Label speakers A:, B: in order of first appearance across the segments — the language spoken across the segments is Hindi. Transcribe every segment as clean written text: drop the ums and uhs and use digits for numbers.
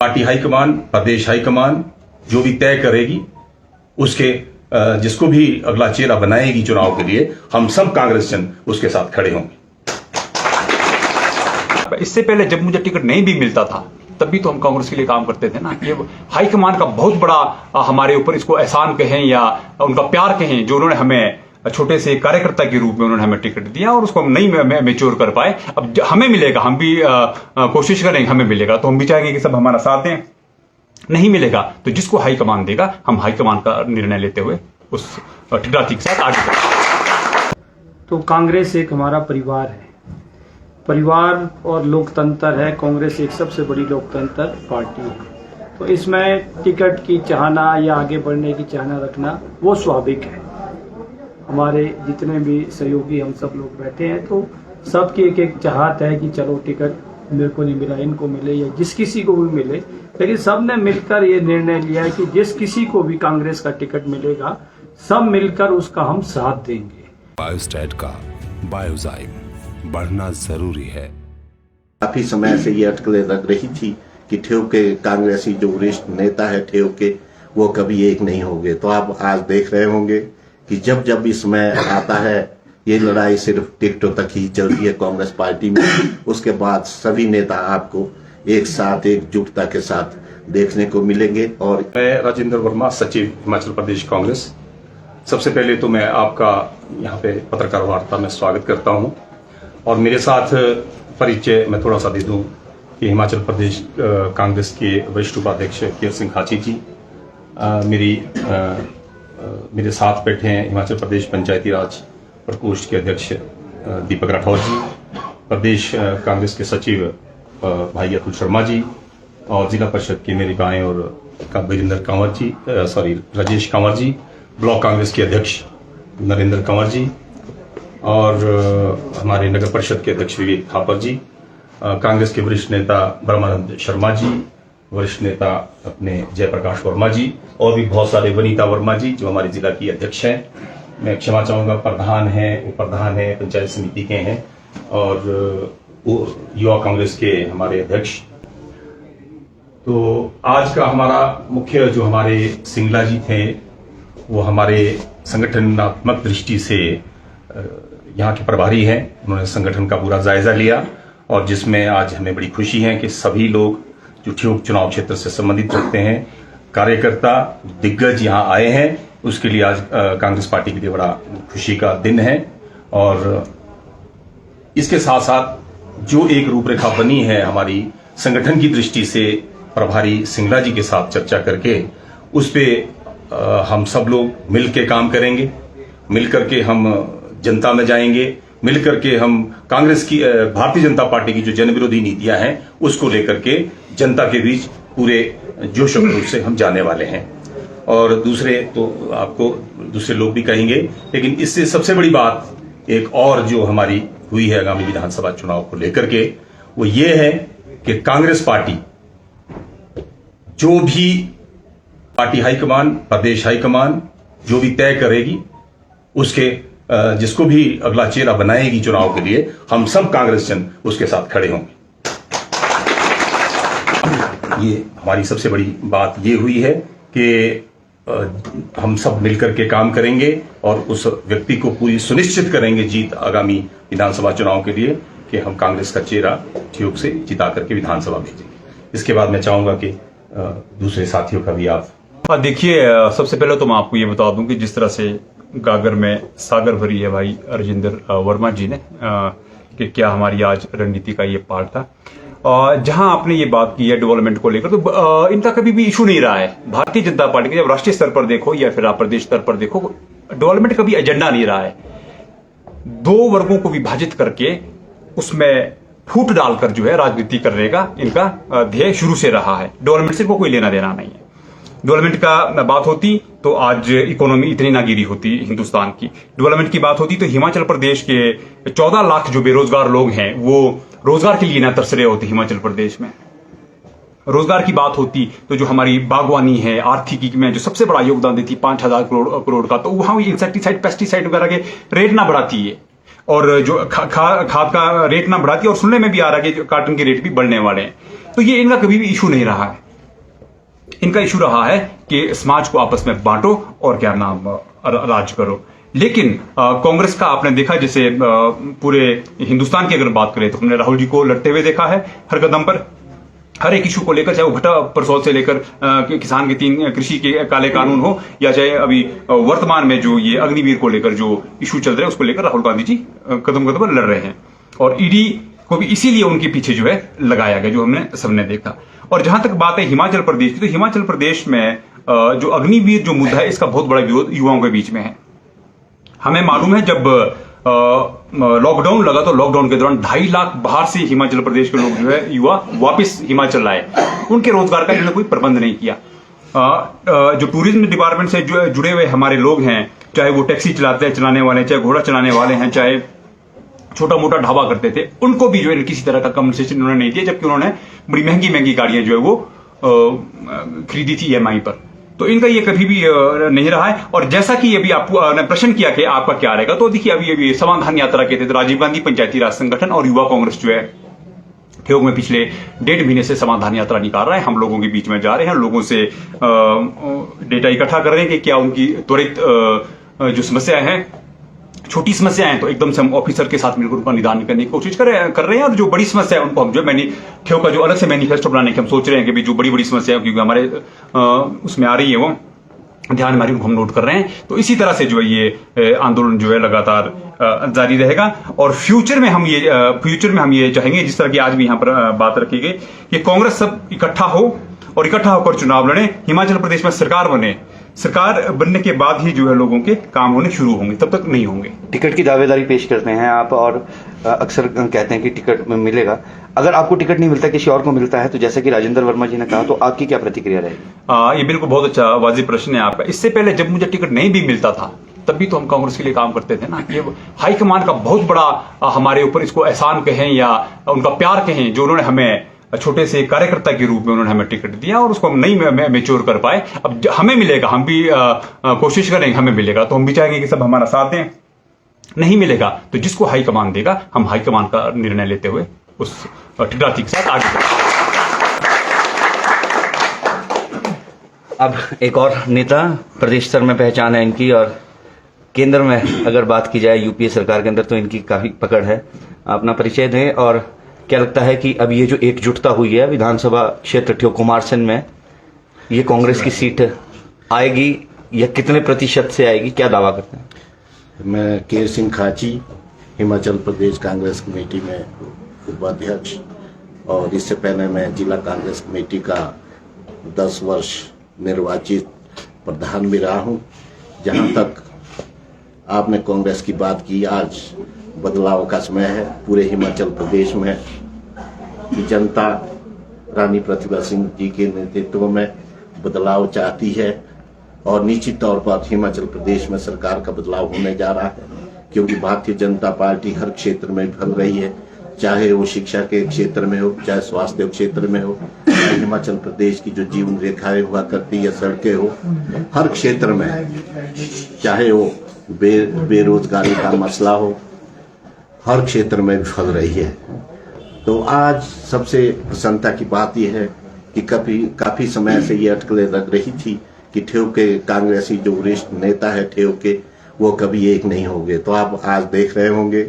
A: पार्टी हाईकमान, प्रदेश हाईकमान जो भी तय करेगी, उसके जिसको भी अगला चेहरा बनाएगी चुनाव के लिए, हम सब कांग्रेस जन उसके साथ खड़े होंगे।
B: इससे पहले जब मुझे टिकट नहीं भी मिलता था तब भी तो हम कांग्रेस के लिए काम करते थे ना। ये हाईकमान का बहुत बड़ा हमारे ऊपर, इसको एहसान कहें या उनका प्यार कहें, जो उन्होंने हमें छोटे से कार्यकर्ता के रूप में उन्होंने हमें टिकट दिया और उसको हम नहीं मेच्योर कर पाए। अब हमें मिलेगा, हम भी कोशिश करेंगे, हमें मिलेगा तो हम भी चाहेंगे कि सब हमारा साथ दें। नहीं मिलेगा तो जिसको हाईकमान देगा, हम हाईकमान का निर्णय लेते हुए उस ठिकाने के साथ आगे बढ़ेंगे।
C: तो कांग्रेस एक हमारा परिवार है, परिवार और लोकतंत्र है। कांग्रेस एक सबसे बड़ी लोकतंत्र पार्टी है, तो इसमें टिकट की चाहना या आगे बढ़ने की चाहना रखना वो स्वाभाविक है। हमारे जितने भी सहयोगी हम सब लोग बैठे हैं तो सबकी एक एक चाहत है कि चलो टिकट मेरे को नहीं मिला, इनको मिले या जिस किसी को भी मिले, लेकिन सब ने मिलकर ये निर्णय लिया है कि जिस किसी को भी कांग्रेस का टिकट मिलेगा, सब मिलकर उसका हम साथ देंगे।
D: बायोस्टैट का बायोजाइम बढ़ना जरूरी है।
E: काफी समय से ये अटकलें लग रही थी कि ठेव के कांग्रेसी जो वरिष्ठ नेता है ठेव के, वो कभी एक नहीं होंगे। तो आप आज देख रहे होंगे कि जब जब इस समय आता है, ये लड़ाई सिर्फ टिकटों तक ही चलती है कांग्रेस पार्टी में। उसके बाद सभी नेता आपको एक साथ एकजुटता के साथ देखने को मिलेंगे। और
A: मैं राजेंद्र वर्मा, सचिव हिमाचल प्रदेश कांग्रेस। सबसे पहले तो मैं आपका यहाँ पे पत्रकार वार्ता में स्वागत करता हूँ और मेरे साथ परिचय मैं थोड़ा सा दे दूँ कि हिमाचल प्रदेश कांग्रेस के वरिष्ठ उपाध्यक्ष केयर सिंह खाची जी मेरे साथ बैठे हैं। हिमाचल प्रदेश पंचायती राज प्रकोष्ठ के अध्यक्ष दीपक राठौर जी, प्रदेश कांग्रेस के सचिव भाई अतुल शर्मा जी और जिला परिषद के मेरे बाएं और राजेश कंवर जी, ब्लॉक कांग्रेस के अध्यक्ष नरेंद्र कंवर जी और हमारे नगर परिषद के अध्यक्ष विवेक थापर जी, कांग्रेस के वरिष्ठ नेता ब्रह्मानंद शर्मा जी, वरिष्ठ नेता अपने जयप्रकाश वर्मा जी और भी बहुत सारे, वनीता वर्मा जी जो हमारी जिला की अध्यक्ष हैं। मैं क्षमा चाहूंगा, प्रधान हैं, उप प्रधान हैं, पंचायत समिति के हैं और युवा कांग्रेस के हमारे अध्यक्ष। तो आज का हमारा मुख्य जो हमारे सिंगला जी थे, वो हमारे संगठनात्मक दृष्टि से यहाँ के प्रभारी हैं। उन्होंने संगठन का पूरा जायजा लिया और जिसमें आज हमें बड़ी खुशी है कि सभी लोग जो ठियोग चुनाव क्षेत्र से संबंधित रखते हैं, कार्यकर्ता दिग्गज यहाँ आए हैं। उसके लिए आज कांग्रेस पार्टी के लिए बड़ा खुशी का दिन है। और इसके साथ साथ जो एक रूपरेखा बनी है हमारी संगठन की दृष्टि से, प्रभारी सिंगला जी के साथ चर्चा करके उस पे हम सब लोग मिल के काम करेंगे, मिल करके हम जनता में जाएंगे, मिल करके हम कांग्रेस की, भारतीय जनता पार्टी की जो जन विरोधी नीतियां हैं उसको लेकर के जनता के बीच पूरे जोश और खरोश से हम जाने वाले हैं। और दूसरे तो आपको दूसरे लोग भी कहेंगे, लेकिन इससे सबसे बड़ी बात एक और जो हमारी हुई है आगामी विधानसभा चुनाव को लेकर के, वो ये है कि कांग्रेस पार्टी जो भी पार्टी हाईकमान, प्रदेश हाईकमान जो भी तय करेगी, उसके जिसको भी अगला चेहरा बनाएगी चुनाव के लिए, हम सब कांग्रेस जन उसके साथ खड़े होंगे। ये हमारी सबसे बड़ी बात ये हुई है कि हम सब मिलकर के काम करेंगे और उस व्यक्ति को पूरी सुनिश्चित करेंगे जीत आगामी विधानसभा चुनाव के लिए कि हम कांग्रेस का चेहरा ठियोग से जिता करके विधानसभा भेजेंगे। इसके बाद मैं चाहूंगा कि दूसरे साथियों का भी आप
B: देखिए। सबसे पहले तो मैं आपको ये बता दूं कि जिस तरह से गागर में सागर भरी है भाई राजेंद्र वर्मा जी ने, कि क्या हमारी आज रणनीति का ये पार्ट था। जहां आपने ये बात की है डेवलपमेंट को लेकर, तो इनका कभी भी इशू नहीं रहा है। भारतीय जनता पार्टी के जब राष्ट्रीय स्तर पर देखो या फिर आप प्रदेश स्तर पर देखो, डेवलपमेंट कभी एजेंडा नहीं रहा है। दो वर्गों को विभाजित करके उसमें फूट डालकर जो है राजनीति करने का इनका ध्येय शुरू से रहा है। डेवलपमेंट से कोई लेना देना नहीं है। डेवलपमेंट का बात होती तो आज इकोनॉमी इतनी ना गिरी होती हिंदुस्तान की। डेवलपमेंट की बात होती तो हिमाचल प्रदेश के 14 लाख जो बेरोजगार लोग हैं वो रोजगार के लिए ना तरस रहे होते हिमाचल प्रदेश में। रोजगार की बात होती तो जो हमारी बागवानी है, आर्थिकी में जो सबसे बड़ा योगदान देती 5000 करोड़ का, तो वहां इंसेक्टिसाइड पेस्टिसाइड वगैरह के रेट ना बढ़ाती है और जो खाद का रेट ना बढ़ाती है। और सुनने में भी आ रहा है कि कार्टन के रेट भी बढ़ने वाले हैं। तो ये इनका कभी भी इशू नहीं रहा है। इनका इशू रहा है कि समाज को आपस में बांटो और क्या नाम राज करो। लेकिन कांग्रेस का आपने देखा, जैसे पूरे हिंदुस्तान की अगर बात करें तो हमने राहुल जी को लड़ते हुए देखा है हर कदम पर, हर एक इशू को लेकर, चाहे वो घटा परसौल से लेकर किसान के 3 कृषि के काले कानून हो, या चाहे अभी वर्तमान में जो ये अग्निवीर को लेकर जो इशू चल रहे हैं उसको लेकर राहुल गांधी जी कदम कदम पर लड़ रहे हैं। और ईडी को भी इसीलिए उनके पीछे जो है लगाया गया, जो हमने सबने देखा। और जहां तक बात है हिमाचल प्रदेश की, तो हिमाचल प्रदेश में जो अग्निवीर जो मुद्दा है इसका बहुत बड़ा विरोध युवाओं के बीच में है। हमें मालूम है जब लॉकडाउन लगा तो लॉकडाउन के दौरान 2.5 लाख बाहर से हिमाचल प्रदेश के लोग जो है युवा वापस हिमाचल आए, उनके रोजगार का इन्होंने कोई प्रबंध नहीं किया। जो टूरिज्म डिपार्टमेंट से जुड़े हुए हमारे लोग हैं, चाहे वो टैक्सी चलाने वाले, चाहे घोड़ा चलाने वाले हैं, चाहे छोटा मोटा ढाबा करते थे, उनको भी जो है किसी तरह का कंपनसेशन उन्होंने नहीं दिया, जबकि उन्होंने बड़ी महंगी महंगी गाड़ियां जो है वो खरीदी थी EMI पर। तो इनका ये कभी भी नहीं रहा है। और जैसा कि अभी आपको प्रश्न किया कि आपका क्या रहेगा, तो देखिए अभी समाधान यात्रा के तहत राजीव गांधी पंचायती राज संगठन और युवा कांग्रेस जो है ठियोग में पिछले 1.5 महीने से समाधान यात्रा निकाल रहा है। हम लोगों के बीच में जा रहे हैं, लोगों से डेटा इकट्ठा कर रहे हैं कि क्या उनकी त्वरित जो समस्या है, छोटी समस्या है तो एकदम से हम ऑफिसर के साथ मिलकर उनका निदान करने की कोशिश कर रहे हैं, और जो बड़ी समस्या है उनको हम जो ठेव का जो अलग से मैनिफेस्टो बनाने की हम सोच रहे हैं कि जो बड़ी बड़ी समस्या है क्योंकि हमारे उसमें आ रही है वो ध्यान में आ रही है, उनको हम नोट कर रहे हैं। तो इसी तरह से जो है ये आंदोलन जो है लगातार जारी रहेगा। और फ्यूचर में हम ये चाहेंगे, जिस तरह की आज भी यहाँ पर बात रखी गई, कि कांग्रेस सब इकट्ठा हो और इकट्ठा होकर चुनाव लड़े, हिमाचल प्रदेश में सरकार बने। सरकार बनने के बाद ही जो है लोगों के काम होने शुरू होंगे, तब तक नहीं होंगे।
F: टिकट की दावेदारी पेश करते हैं आप और अक्सर कहते हैं कि टिकट मिलेगा। अगर आपको टिकट नहीं मिलता, किसी और को मिलता है, तो जैसे कि राजेंद्र वर्मा जी ने कहा, तो आपकी क्या प्रतिक्रिया रहेगी?
B: ये बिल्कुल बहुत अच्छा वाजिब प्रश्न है आपका। इससे पहले जब मुझे टिकट नहीं भी मिलता था तब भी तो हम कांग्रेस के लिए काम करते थे ना। ये हाईकमान का बहुत बड़ा हमारे ऊपर, इसको एहसान कहें या उनका प्यार कहें, जो उन्होंने हमें छोटे से कार्यकर्ता के रूप में उन्होंने हमें टिकट दिया और उसको हम नहीं मेच्योर कर पाए। अब हमें मिलेगा, हम भी कोशिश करेंगे, हमें मिलेगा तो हम भी चाहेंगे कि सब हमारा साथ दें। नहीं मिलेगा तो जिसको हाईकमान देगा, हम हाईकमान का निर्णय लेते हुए उस ठिकाठी के साथ आगे बढ़ेंगे।
F: अब एक और नेता, प्रदेश स्तर में पहचान है इनकी, और केंद्र में अगर बात की जाए यूपीए सरकार के अंदर तो इनकी काफी पकड़ है। अपना परिचय दें और क्या लगता है कि अब ये जो एकजुटता हुई है विधानसभा क्षेत्र ठियोग कुमारसैन में, ये कांग्रेस की सीट आएगी या कितने प्रतिशत से आएगी, क्या दावा करते हैं?
E: मैं केर सिंह खाची, हिमाचल प्रदेश कांग्रेस कमेटी में उपाध्यक्ष, और इससे पहले मैं जिला कांग्रेस कमेटी का 10 वर्ष निर्वाचित प्रधान भी रहा हूं। जहां तक आपने कांग्रेस की बात की, आज बदलाव का समय है पूरे हिमाचल प्रदेश में। जनता रानी प्रतिभा सिंह जी के नेतृत्व में बदलाव चाहती है और निश्चित तौर पर हिमाचल प्रदेश में सरकार का बदलाव होने जा रहा है, क्योंकि भारतीय जनता पार्टी हर क्षेत्र में फैल रही है, चाहे वो शिक्षा के क्षेत्र में हो, चाहे स्वास्थ्य क्षेत्र में हो, चाहे हिमाचल प्रदेश की जो जीवन रेखाएं हुआ करती है, सड़कें हो, हर क्षेत्र में, चाहे वो बेरोजगारी का मसला हो, हर क्षेत्र में फैल रही है। तो आज सबसे प्रसन्नता की बात यह है कि काफी समय से ये अटकलें लग रही थी कि ठियोग के कांग्रेसी जो वरिष्ठ नेता है ठियोग के, वो कभी एक नहीं होंगे। तो आप आज देख रहे होंगे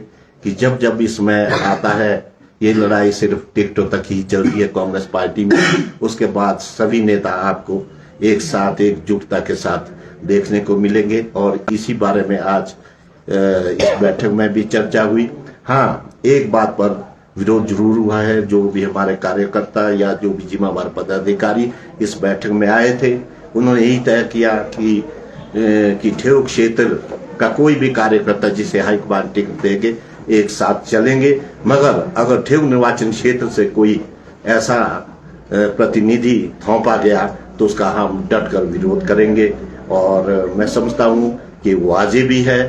E: कि जब जब इसमें आता है, ये लड़ाई सिर्फ टिकटों तक ही चलती है कांग्रेस पार्टी में, उसके बाद सभी नेता आपको एक साथ एकजुटता के साथ देखने को मिलेंगे। और इसी बारे में आज इस बैठक में भी चर्चा हुई। हाँ, एक बात पर विरोध जरूर हुआ है, जो भी हमारे कार्यकर्ता या जो भी जिम्मेदार पदाधिकारी इस बैठक में आए थे, उन्होंने यही तय किया कि ठियोग क्षेत्र का कोई भी कार्यकर्ता जिसे हाईकमान टिकट देंगे एक साथ चलेंगे, मगर अगर ठियोग निर्वाचन क्षेत्र से कोई ऐसा प्रतिनिधि थोपा गया तो उसका हम डट कर विरोध करेंगे। और मैं समझता हूँ कि वाजिब भी है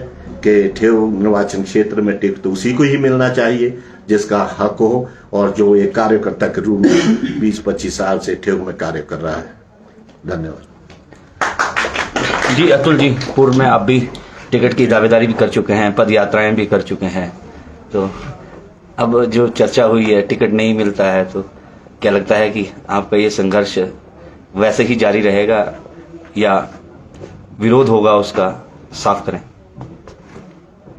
E: कि ठियोग निर्वाचन क्षेत्र में टिकट तो उसी को ही मिलना चाहिए जिसका हक हो और जो एक कार्यकर्ता के रूप में 20-25 साल से ठियोग में कार्य कर रहा है। धन्यवाद
F: जी। अतुल जी, पूर्व में आप भी टिकट की दावेदारी भी कर चुके हैं, पद यात्राएं भी कर चुके हैं, तो अब जो चर्चा हुई है टिकट नहीं मिलता है, तो क्या लगता है कि आपका ये संघर्ष वैसे ही जारी रहेगा या विरोध होगा, उसका साफ करें।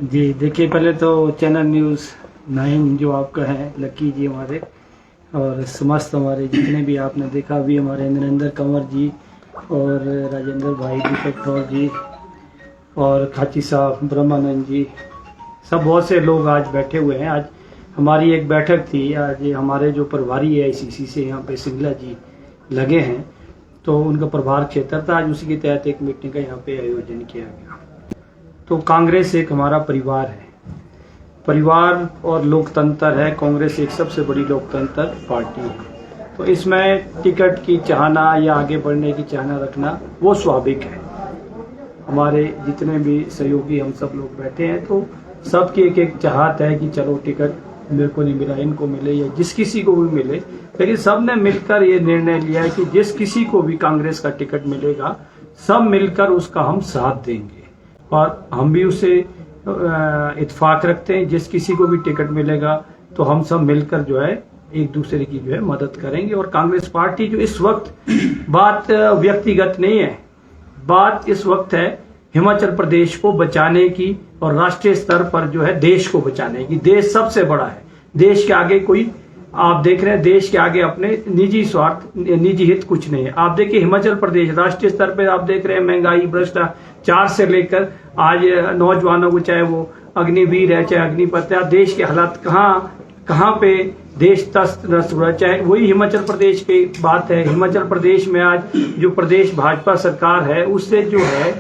C: जी देखिए, पहले तो चैनल न्यूज़ 9 जो आपका है, लक्की जी हमारे, और समस्त हमारे जितने भी आपने देखा अभी, हमारे नरेंद्र कंवर जी और राजेंद्र भाई, दीपक ठौर जी और खाची साहब, ब्रह्मानंद जी, सब बहुत से लोग आज बैठे हुए हैं। आज हमारी एक बैठक थी, आज हमारे जो प्रभारी है ICC से यहाँ पे सिंगला जी लगे हैं, तो उनका प्रभार क्षेत्र था, आज उसी के तहत एक मीटिंग का यहाँ पे आयोजन किया गया। तो कांग्रेस एक हमारा परिवार है, परिवार और लोकतंत्र है। कांग्रेस एक सबसे बड़ी लोकतंत्र पार्टी है, तो इसमें टिकट की चाहना या आगे बढ़ने की चाहना रखना वो स्वाभाविक है। हमारे जितने भी सहयोगी हम सब लोग बैठे हैं, तो सबकी एक एक चाहत है कि चलो टिकट मेरे को नहीं मिला, इनको मिले या जिस किसी को भी मिले, लेकिन सब ने मिलकर ये निर्णय लिया है कि जिस किसी को भी कांग्रेस का टिकट मिलेगा, सब मिलकर उसका हम साथ देंगे और हम भी उसे इत्तेफाक रखते हैं। जिस किसी को भी टिकट मिलेगा तो हम सब मिलकर जो है एक दूसरे की जो है मदद करेंगे। और कांग्रेस पार्टी जो इस वक्त, बात व्यक्तिगत नहीं है, बात इस वक्त है हिमाचल प्रदेश को बचाने की और राष्ट्रीय स्तर पर जो है देश को बचाने की। देश सबसे बड़ा है, देश के आगे कोई, आप देख रहे हैं, देश के आगे अपने निजी स्वार्थ, निजी हित कुछ नहीं है। आप देखिए हिमाचल प्रदेश राष्ट्रीय स्तर पे आप देख रहे हैं, महंगाई, भ्रष्टाचार से लेकर आज नौजवानों को, चाहे वो अग्निवीर है चाहे अग्निपथ है, देश के हालात कहाँ पे देश तस्त नष्ट हुआ, चाहे वही हिमाचल प्रदेश की बात है। हिमाचल प्रदेश में आज जो प्रदेश भाजपा सरकार है, उससे जो है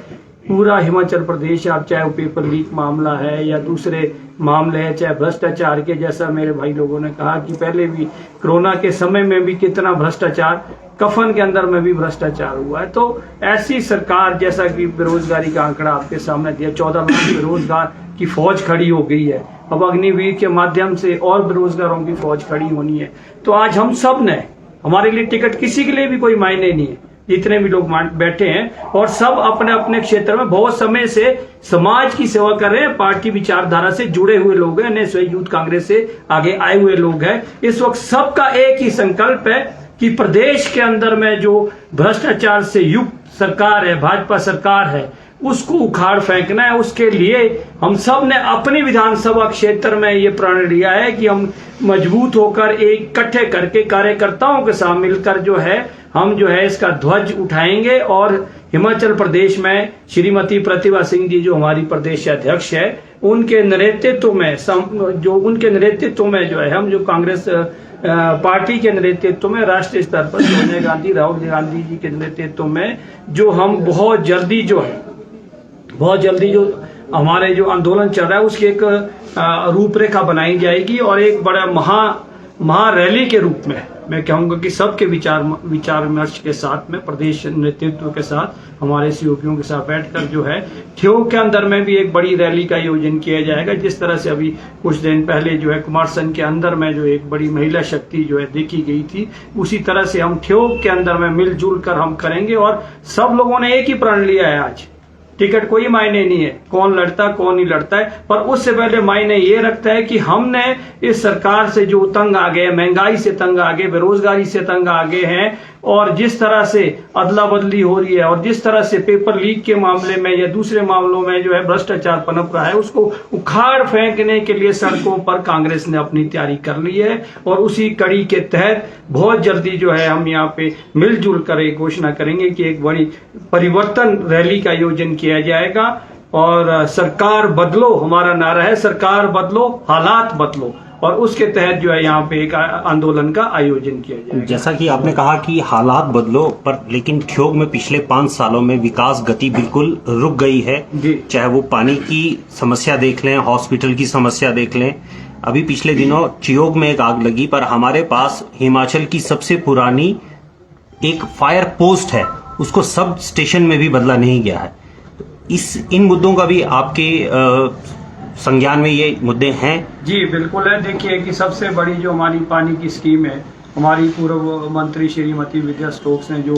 C: पूरा हिमाचल प्रदेश, आप चाहे वो पेपर लीक मामला है या दूसरे मामले हैं, चाहे भ्रष्टाचार के, जैसा मेरे भाई लोगों ने कहा कि पहले भी कोरोना के समय में भी कितना भ्रष्टाचार, कफन के अंदर में भी भ्रष्टाचार हुआ है। तो ऐसी सरकार, जैसा कि बेरोजगारी का आंकड़ा आपके सामने दिया, 14 लाख बेरोजगार की फौज खड़ी हो गई है, अब अग्निवीर के माध्यम से और बेरोजगारों की फौज खड़ी होनी है। तो आज हम सब ने, हमारे लिए टिकट किसी के लिए भी कोई मायने नहीं है, जितने भी लोग बैठे हैं और सब अपने अपने क्षेत्र में बहुत समय से समाज की सेवा कर रहे हैं, पार्टी विचारधारा से जुड़े हुए लोग हैं, नेशनल यूथ कांग्रेस से आगे आए हुए लोग हैं। इस वक्त सबका एक ही संकल्प है कि प्रदेश के अंदर में जो भ्रष्टाचार से युक्त सरकार है, भाजपा सरकार है, उसको उखाड़ फेंकना है। उसके लिए हम सब ने अपनी विधानसभा क्षेत्र में ये प्रण लिया है कि हम मजबूत होकर एक इकट्ठे करके कार्यकर्ताओं के साथ मिलकर जो है हम जो है इसका ध्वज उठाएंगे और हिमाचल प्रदेश में श्रीमती प्रतिभा सिंह जी जो हमारी प्रदेश अध्यक्ष है, उनके नेतृत्व में जो है हम जो कांग्रेस पार्टी के नेतृत्व में राष्ट्रीय स्तर पर सोनिया गांधी, राहुल गांधी जी के नेतृत्व में जो हम बहुत जल्दी जो हमारे जो आंदोलन चल रहा है उसकी एक रूपरेखा बनाई जाएगी और एक बड़ा महा रैली के रूप में मैं कहूंगा कि सबके विचार विमर्श के साथ में प्रदेश नेतृत्व के साथ हमारे सहयोगियों के साथ बैठकर जो है ठियोग के अंदर में भी एक बड़ी रैली का आयोजन किया जाएगा। जिस तरह से अभी कुछ दिन पहले जो है कुमारसैन के अंदर में जो एक बड़ी महिला शक्ति जो है देखी गई थी, उसी तरह से हम ठियोग के अंदर में मिलजुल कर हम करेंगे। और सब लोगों ने एक ही प्रण लिया है, आज टिकट कोई मायने नहीं है कौन लड़ता कौन नहीं लड़ता है, पर उससे पहले मायने ये रखता है कि हमने इस सरकार से जो तंग आ गए, महंगाई से तंग आ गए, बेरोजगारी से तंग आ गए हैं, और जिस तरह से अदला बदली हो रही है और जिस तरह से पेपर लीक के मामले में या दूसरे मामलों में जो है भ्रष्टाचार पनप रहा है, उसको उखाड़ फेंकने के लिए सड़कों पर कांग्रेस ने अपनी तैयारी कर ली है। और उसी कड़ी के तहत बहुत जल्दी जो है हम यहाँ पे मिलजुल कर एक घोषणा करेंगे कि एक बड़ी परिवर्तन रैली का आयोजन किया जाएगा। और सरकार बदलो हमारा नारा है, सरकार बदलो हालात बदलो, और उसके तहत जो है यहाँ पे एक आंदोलन का आयोजन किया जाएगा।
G: जैसा कि आपने कहा कि हालात बदलो, पर लेकिन ठियोग में पिछले 5 सालों में विकास गति बिल्कुल रुक गई है। चाहे वो पानी की समस्या देख लें, हॉस्पिटल की समस्या देख लें। अभी पिछले दिनों ठियोग में एक आग लगी, पर हमारे पास हिमाचल की सबसे पुरानी एक फायर पोस्ट है, उसको सब स्टेशन में भी बदला नहीं गया है। इन मुद्दों का भी आपके संज्ञान में ये मुद्दे हैं? जी
C: बिल्कुल है। देखिए कि सबसे बड़ी जो हमारी पानी की स्कीम है, हमारी पूर्व मंत्री श्रीमती विद्या स्टोक्स ने जो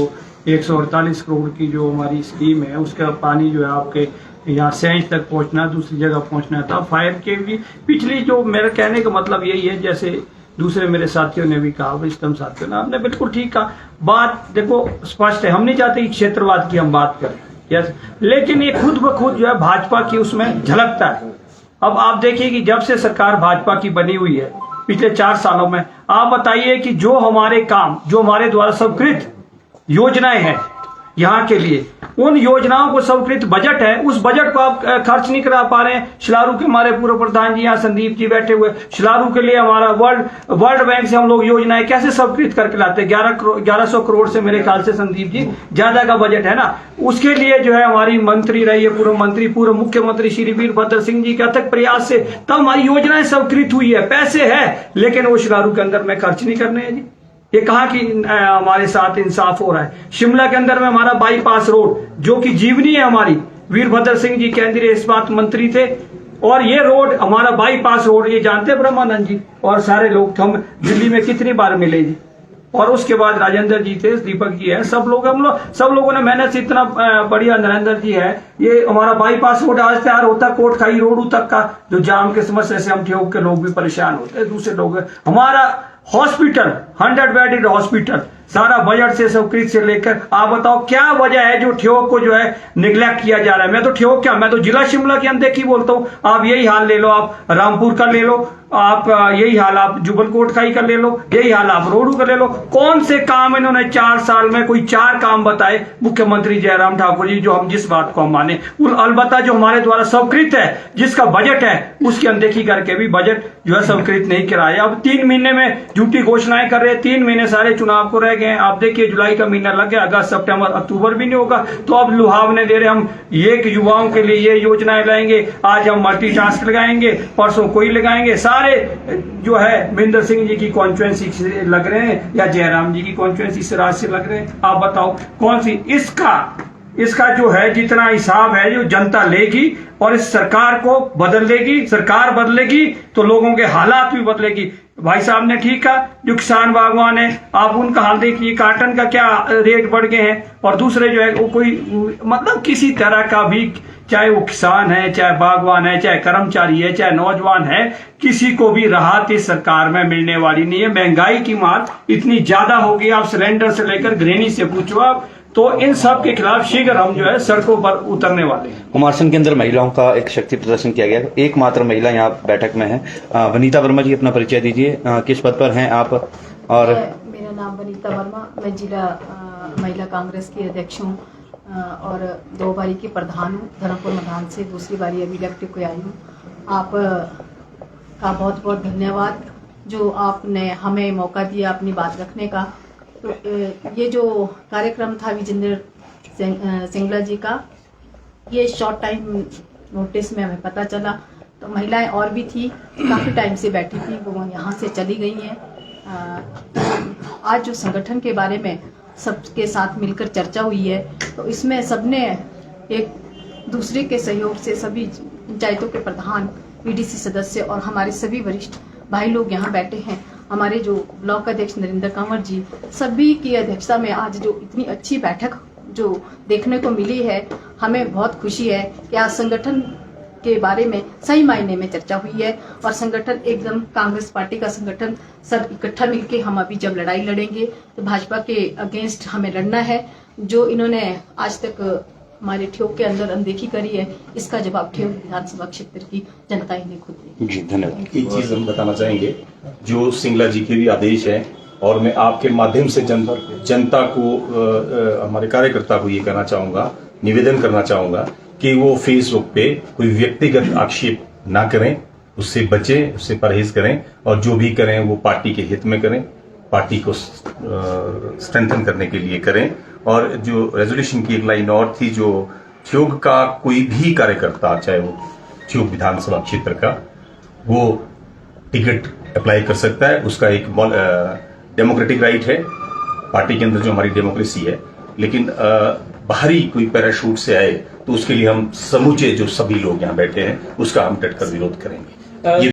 C: 148 करोड़ की जो हमारी स्कीम है, उसका पानी जो है आपके यहाँ सेंच तक पहुंचना, दूसरी जगह पहुंचना था। फायर के भी पिछली जो मेरा कहने का मतलब यही है, जैसे दूसरे मेरे साथियों ने भी कहा, वरिष्ठतम साथियों ने, आपने बिल्कुल ठीक कहा। बात देखो स्पष्ट है, हम नहीं चाहते कि क्षेत्रवाद की हम बात करें, यस, लेकिन ये खुद ब खुद जो है भाजपा की उसमें झलकता है। अब आप देखिए कि जब से सरकार भाजपा की बनी हुई है पिछले 4 सालों में, आप बताइए कि जो हमारे काम, जो हमारे द्वारा स्वीकृत योजनाएं हैं यहाँ के लिए, उन योजनाओं को स्वीकृत बजट है, उस बजट को आप खर्च नहीं करा पा रहे हैं। शिलारू के हमारे पूर्व प्रधान जी यहाँ संदीप जी बैठे हुए, शिलारू के लिए हमारा वर्ल्ड बैंक से हम लोग योजनाएं कैसे स्वीकृत करके लाते हैं। 1100 करोड़ से मेरे ख्याल से संदीप जी ज्यादा का बजट है ना। उसके लिए जो है हमारी मंत्री रही है, पूर्व मुख्यमंत्री श्री वीरभद्र सिंह जी के अथक प्रयास से तब हमारी योजनाएं स्वीकृत हुई है। पैसे है लेकिन वो शिलारू के अंदर में खर्च नहीं करने हैं जी। ये कहा कि हमारे साथ इंसाफ हो रहा है। शिमला के अंदर में हमारा बाईपास रोड जो कि जीवनी है हमारी, वीरभद्र सिंह जी केंद्रीय इस्पात मंत्री थे, और ये रोड हमारा बाईपास रोड, ये जानते हैं ब्रह्मानंद जी और सारे लोग, हम दिल्ली में कितनी बार मिले जी। और उसके बाद राजेंद्र जी थे, दीपक जी है, सब लोगों ने मेहनत से, इतना बढ़िया नरेंद्र जी है। ये हमारा बाईपास रोड आज तैयार होता, कोटखाई रोड तक का जो जाम की समस्या से हम ठेक के लोग भी परेशान होते हैं, दूसरे लोग। हमारा हॉस्पिटल 100 बेडेड हॉस्पिटल सारा बजट से स्वीकृत से लेकर, आप बताओ क्या वजह है जो ठेक को जो है निगलेक्ट किया जा रहा है। मैं तो ठेक क्या, मैं तो जिला शिमला की अनदेखी बोलता हूं। आप यही हाल ले लो, आप रामपुर का ले लो, आप यही हाल आप जुबल कोटखाई का ले लो, यही हाल आप रोडू का ले लो। कौन से काम इन्होंने 4 साल में, कोई 4 काम बताए मुख्यमंत्री जयराम ठाकुर जी, जो हम जिस बात को हम माने। अलबत्ता जो हमारे द्वारा स्वीकृत है, जिसका बजट है, उसकी अनदेखी करके भी बजट जो है स्वीकृत नहीं कराया। अब 3 महीने में झूठी घोषणाएं कर रहे हैं, 3 महीने सारे चुनाव को रह गए। आप देखिए जुलाई का महीना लग गया, अगस्त सितंबर अक्टूबर भी नहीं होगा, तो अब लुभावने दे रहे हम एक युवाओं के लिए ये योजनाएं लाएंगे, आज हम मल्टीटास्क लगाएंगे, परसों कोई लगाएंगे। सारे जो है महेंद्र सिंह जी की कॉन्स्टिट्यूएंसी से लग रहे हैं या जयराम जी की कॉन्स्टिट्यूएंसी से राज्य से लग रहे हैं। आप बताओ कौन सी, इसका जो है जितना हिसाब है जो जनता लेगी और इस सरकार को बदल देगी। सरकार बदलेगी तो लोगों के हालात भी बदलेगी। भाई साहब ने ठीक कहा, जो किसान बागवान है, आप उनका हाल देखिए, कार्टन का क्या रेट बढ़ गए हैं। और दूसरे जो है वो कोई मतलब किसी तरह का भी, चाहे वो किसान है, चाहे बागवान है, चाहे कर्मचारी है, चाहे नौजवान है, किसी को भी राहत इस सरकार में मिलने वाली नहीं है। महंगाई की मार इतनी ज्यादा हो गई, आप सिलेंडर से लेकर गृहिणी से पूछो आप, तो इन सब के खिलाफ शीघ्र हम जो है सड़कों पर उतरने वाले हैं।
F: कुमारसैन के अंदर महिलाओं का एक शक्ति प्रदर्शन किया गया, एकमात्र महिला यहाँ बैठक में है। वनीता वर्मा जी, अपना परिचय दीजिए, किस पद पर हैं आप? और
H: मेरा नाम वनीता वर्मा, मैं जिला महिला कांग्रेस की अध्यक्ष हूँ और 2 बारी की प्रधान हूँ। धर्मपुर मैदान से दूसरी बारी अभी इलेक्ट को आई हूँ। आप का बहुत बहुत धन्यवाद जो आपने हमें मौका दिया अपनी बात रखने का। तो ये जो कार्यक्रम था विजेंद्र सिंगला जी का, ये शॉर्ट टाइम नोटिस में हमें पता चला, तो महिलाएं और भी थी, काफ़ी टाइम से बैठी थी, वो यहाँ से चली गई हैं। आज जो संगठन के बारे में सबके साथ मिलकर चर्चा हुई है, तो इसमें सबने एक दूसरे के सहयोग से सभी पंचायतों के प्रधान, बीडीसी सदस्य और हमारे सभी वरिष्ठ भाई लोग यहाँ बैठे हैं। हमारे जो ब्लॉक अध्यक्ष नरेंद्र कंवर जी, सभी की अध्यक्षता में आज जो इतनी अच्छी बैठक जो देखने को मिली है, हमें बहुत खुशी है कि आज संगठन के बारे में सही मायने में चर्चा हुई है और संगठन एकदम कांग्रेस पार्टी का संगठन सब इकट्ठा मिलके हम अभी जब लड़ाई लड़ेंगे तो भाजपा के अगेंस्ट हमें लड़ना है। जो इन्होंने आज तक हमारे ठेक के अंदर अनदेखी करी है, इसका जवाब ठेक विधानसभा क्षेत्र की जनता ही ने खुद दी।
F: जी धन्यवाद।
A: एक चीज हम बताना चाहेंगे, जो सिंगला जी के भी आदेश है, और मैं आपके माध्यम से जनता को, हमारे कार्यकर्ता को ये कहना चाहूंगा, निवेदन करना चाहूंगा कि वो फेसबुक पे कोई व्यक्तिगत आक्षेप ना करें, उससे बचें, उससे परहेज करें, और जो भी करें वो पार्टी के हित में करें, पार्टी को स्ट्रेंथन करने के लिए करें। और जो रेजोल्यूशन की एक लाइन और थी, जो ठेक का कोई भी कार्यकर्ता, चाहे वो ठेक विधानसभा क्षेत्र का, वो टिकट अप्लाई कर सकता है, उसका एक डेमोक्रेटिक राइट है, पार्टी के अंदर जो हमारी डेमोक्रेसी है। लेकिन बाहरी कोई पैराशूट से आए तो उसके लिए हम समूचे जो सभी लोग यहाँ बैठे हैं उसका हम डटकर विरोध करेंगे।